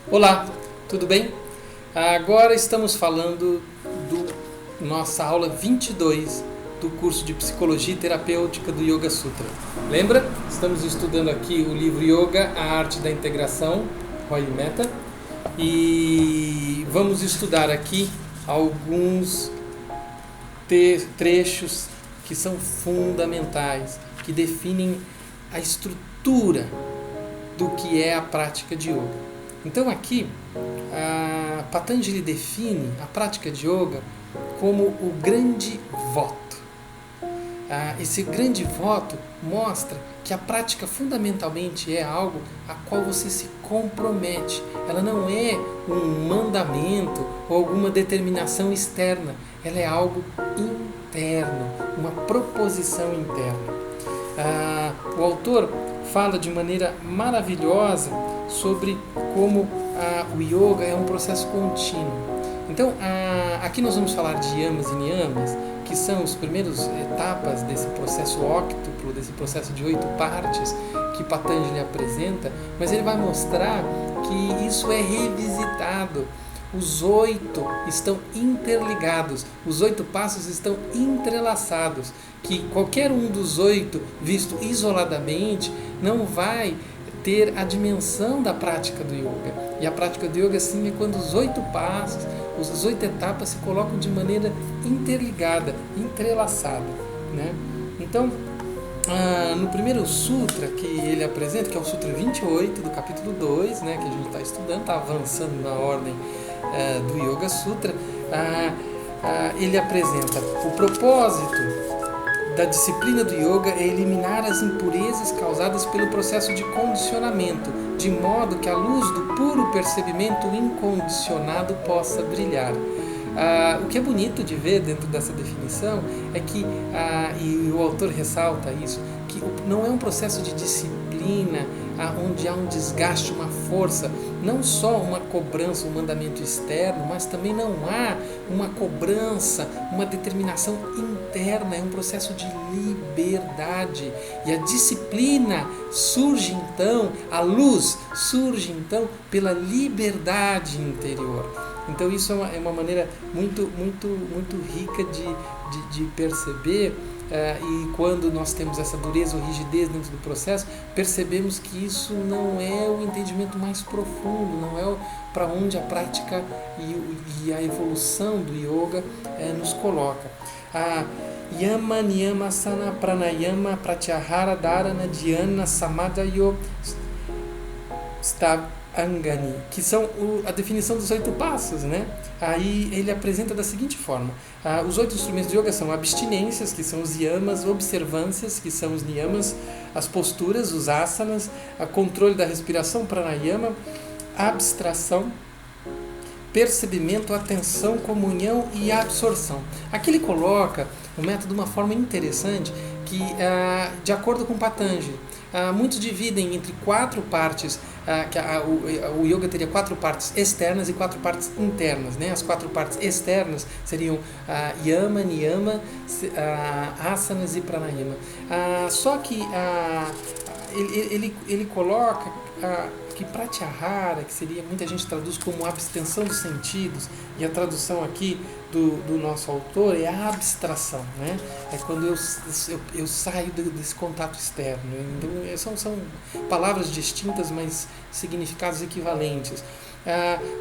Olá, tudo bem? Agora estamos falando do nossa aula 22 do curso de Psicologia e Terapêutica do Yoga Sutra. Lembra? Estamos estudando aqui o livro Yoga, a Arte da Integração, Roy Mehta, e vamos estudar aqui alguns trechos que são fundamentais, que definem a estrutura do que é a prática de yoga. Então aqui, Patanjali define a prática de yoga como o grande voto. Esse grande voto mostra que a prática fundamentalmente é algo a qual você se compromete. Ela não é um mandamento ou alguma determinação externa. Ela é algo interno, uma proposição interna. O autor fala de maneira maravilhosa sobre como o yoga é um processo contínuo. Então, aqui nós vamos falar de yamas e niyamas, que são as primeiras etapas desse processo óctuplo, desse processo de 8 partes que Patanjali apresenta, mas ele vai mostrar que isso é revisitado. Os 8 estão interligados, os 8 passos estão entrelaçados, que qualquer um dos 8, visto isoladamente, não vai ter a dimensão da prática do yoga. E a prática do yoga, sim, é quando os 8 passos, as 8 etapas se colocam de maneira interligada, entrelaçada, né? Então, no primeiro sutra que ele apresenta, que é o Sutra 28 do capítulo 2, né, que a gente está estudando, está avançando na ordem do Yoga Sutra, ele apresenta o propósito da disciplina do yoga é eliminar as impurezas causadas pelo processo de condicionamento, de modo que a luz do puro percebimento incondicionado possa brilhar. O que é bonito de ver dentro dessa definição é que, e o autor ressalta isso, que não é um processo de disciplina onde há um desgaste, uma força, não só uma cobrança, um mandamento externo, mas também não há uma cobrança, uma determinação interna, é um processo de liberdade. E a disciplina surge então, a luz surge então pela liberdade interior. Então isso é uma maneira muito rica de perceber, e quando nós temos essa dureza ou rigidez dentro do processo, percebemos que isso não é o entendimento mais profundo, não é para onde a prática e a evolução do yoga nos coloca. Yama, Niyama, Asana, Pranayama, Pratyahara, Dharana, Dhyana, Samadhayo, Angani, que são a definição dos 8 passos, né? Aí ele apresenta da seguinte forma: os 8 instrumentos de yoga são abstinências, que são os yamas, observâncias, que são os niyamas, as posturas, os asanas, controle da respiração, pranayama, abstração, percebimento, atenção, comunhão e absorção. Aqui ele coloca o método de uma forma interessante, que de acordo com Patanjali, muitos dividem entre 4 partes, que o yoga teria 4 partes externas e 4 partes internas, né? As 4 partes externas seriam yama, niyama, asanas e pranayama. Só que ele coloca que pratyahara, que seria, muita gente traduz como abstenção dos sentidos, e a tradução aqui do nosso autor é a abstração, né? É quando eu saio desse contato externo. Então são palavras distintas, mas significados equivalentes.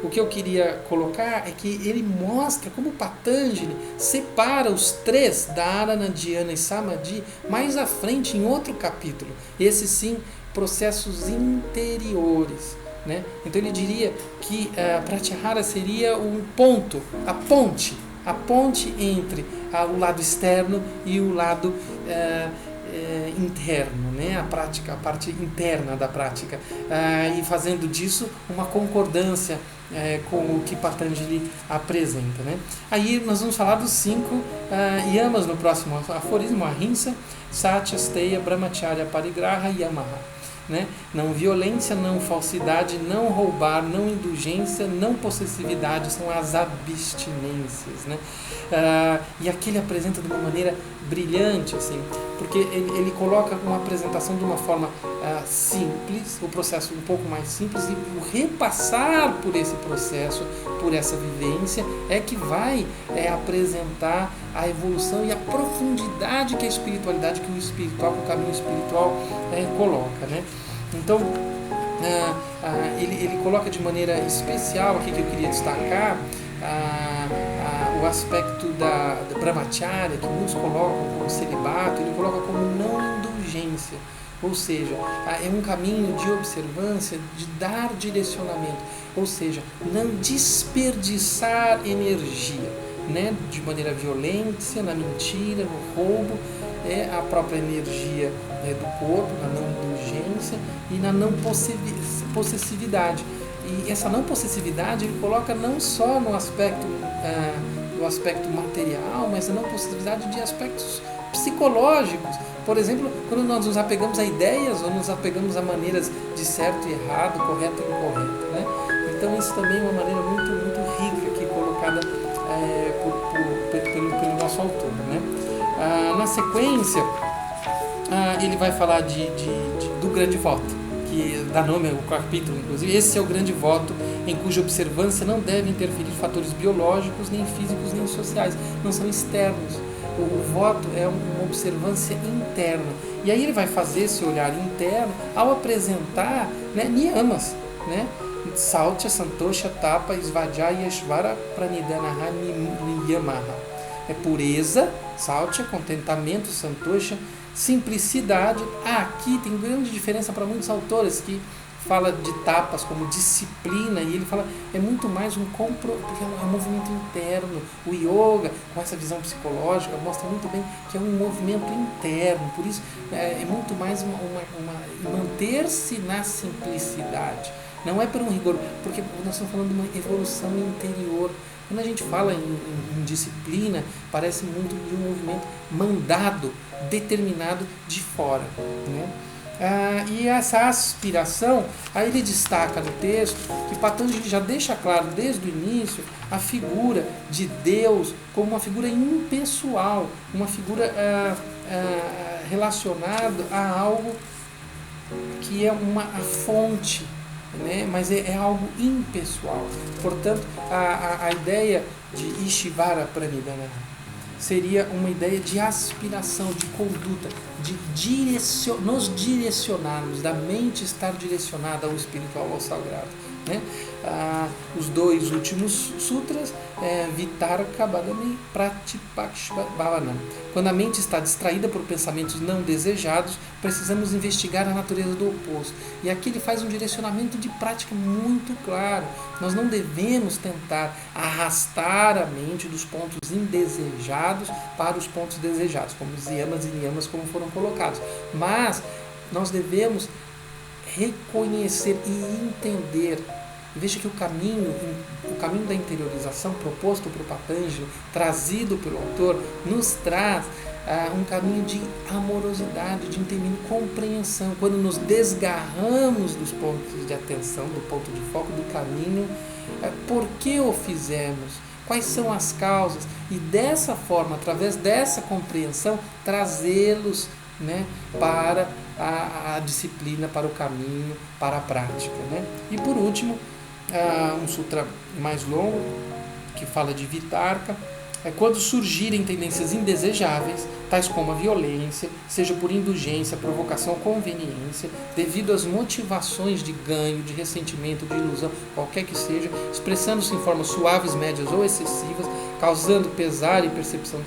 O que eu queria colocar é que ele mostra como Patanjali separa os 3, Dharana, Dhyana e Samadhi, mais à frente em outro capítulo. Esse sim, processos interiores, né? Então ele diria que Pratyahara seria um ponto, a ponte entre o lado externo e o lado interno, né? A parte interna da prática, e fazendo disso uma concordância com o que Patanjali apresenta, né? Aí nós vamos falar dos 5 yamas no próximo aforismo: Ahimsa, Satya, Steya, Brahmacharya, Parigraha e Yamaha. né? Não violência, não falsidade, não roubar, não indulgência, não possessividade, são as abstinências, né? E aqui ele apresenta de uma maneira brilhante, assim, porque ele coloca uma apresentação de uma forma simples, o processo um pouco mais simples, e o repassar por esse processo, por essa vivência, é que vai apresentar a evolução e a profundidade que a espiritualidade, que o espiritual, que o caminho espiritual coloca, né? Então, ele coloca de maneira especial aqui, que eu queria destacar, o aspecto da brahmacharya, que muitos colocam como celibato, ele coloca como não indulgência, ou seja, é um caminho de observância, de dar direcionamento, ou seja, não desperdiçar energia, né, de maneira violência, na mentira, no roubo, a própria energia do corpo, na não indulgência e na não possessividade. E essa não possessividade ele coloca não só no aspecto material, mas na não possessividade de aspectos psicológicos. Por exemplo, quando nós nos apegamos a ideias ou nos apegamos a maneiras de certo e errado, correto e incorreto, né? Então isso também é uma maneira muito, muito rica aqui colocada pelo nosso autor, né? Na sequência, ele vai falar do grande voto, que dá nome ao capítulo, inclusive. Esse é o grande voto em cuja observância não devem interferir fatores biológicos, nem físicos, nem sociais, não são externos. O voto é uma observância interna. E aí ele vai fazer esse olhar interno ao apresentar, né, niyamas, né? Sautya, Santosha, Tapa, Svadhyaya, Ishvara, Pranidhanaha, Niyamaha. É pureza, Sautya, contentamento, Santosha, simplicidade. Aqui tem grande diferença para muitos autores que fala de tapas como disciplina, e ele fala é muito mais porque é um movimento interno. O yoga, com essa visão psicológica, mostra muito bem que é um movimento interno, por isso é muito mais manter-se na simplicidade. Não é por um rigor, porque nós estamos falando de uma evolução interior. Quando a gente fala em disciplina, parece muito de um movimento mandado, determinado de fora, né? E essa aspiração, aí ele destaca no texto que Patanjali já deixa claro desde o início a figura de Deus como uma figura impessoal, uma figura relacionada a algo que é uma fonte, né? Mas é algo impessoal. Portanto, a ideia de Ishvara Pranidhana seria uma ideia de aspiração, de conduta, de nos direcionarmos, da mente estar direcionada ao espiritual, ao sagrado, né? Os dois últimos sutras, Vitarka Bhagami Pratipaksh Bhavanam. Quando a mente está distraída por pensamentos não desejados, precisamos investigar a natureza do oposto. E aqui ele faz um direcionamento de prática muito claro. Nós não devemos tentar arrastar a mente dos pontos indesejados para os pontos desejados, como os yamas e niyamas como foram colocados. Mas nós devemos reconhecer e entender. Veja que o caminho da interiorização proposto por Patanjali, trazido pelo autor, nos traz um caminho de amorosidade, de entendimento, compreensão. Quando nos desgarramos dos pontos de atenção, do ponto de foco, do caminho, por que o fizemos? Quais são as causas? E dessa forma, através dessa compreensão, trazê-los, né, para a disciplina, para o caminho, para a prática, né? E por último, um sutra mais longo, que fala de Vitarka, quando surgirem tendências indesejáveis, tais como a violência, seja por indulgência, provocação ou conveniência, devido às motivações de ganho, de ressentimento, de ilusão, qualquer que seja, expressando-se em formas suaves, médias ou excessivas, causando pesar e percepção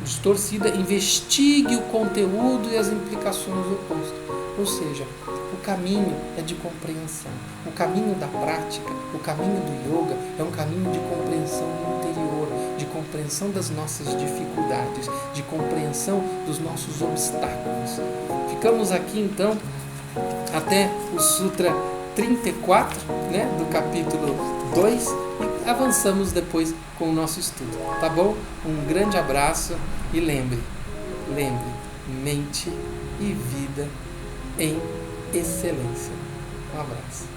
distorcida, investigue o conteúdo e as implicações do oposto. Ou seja, o caminho é de compreensão. O caminho da prática, o caminho do yoga é um caminho de compreensão interior, de compreensão das nossas dificuldades, de compreensão dos nossos obstáculos. Ficamos aqui então até o Sutra 34, né, do capítulo 2, e avançamos depois com o nosso estudo, tá bom? Um grande abraço e lembre, mente e vida em excelência. Um abraço.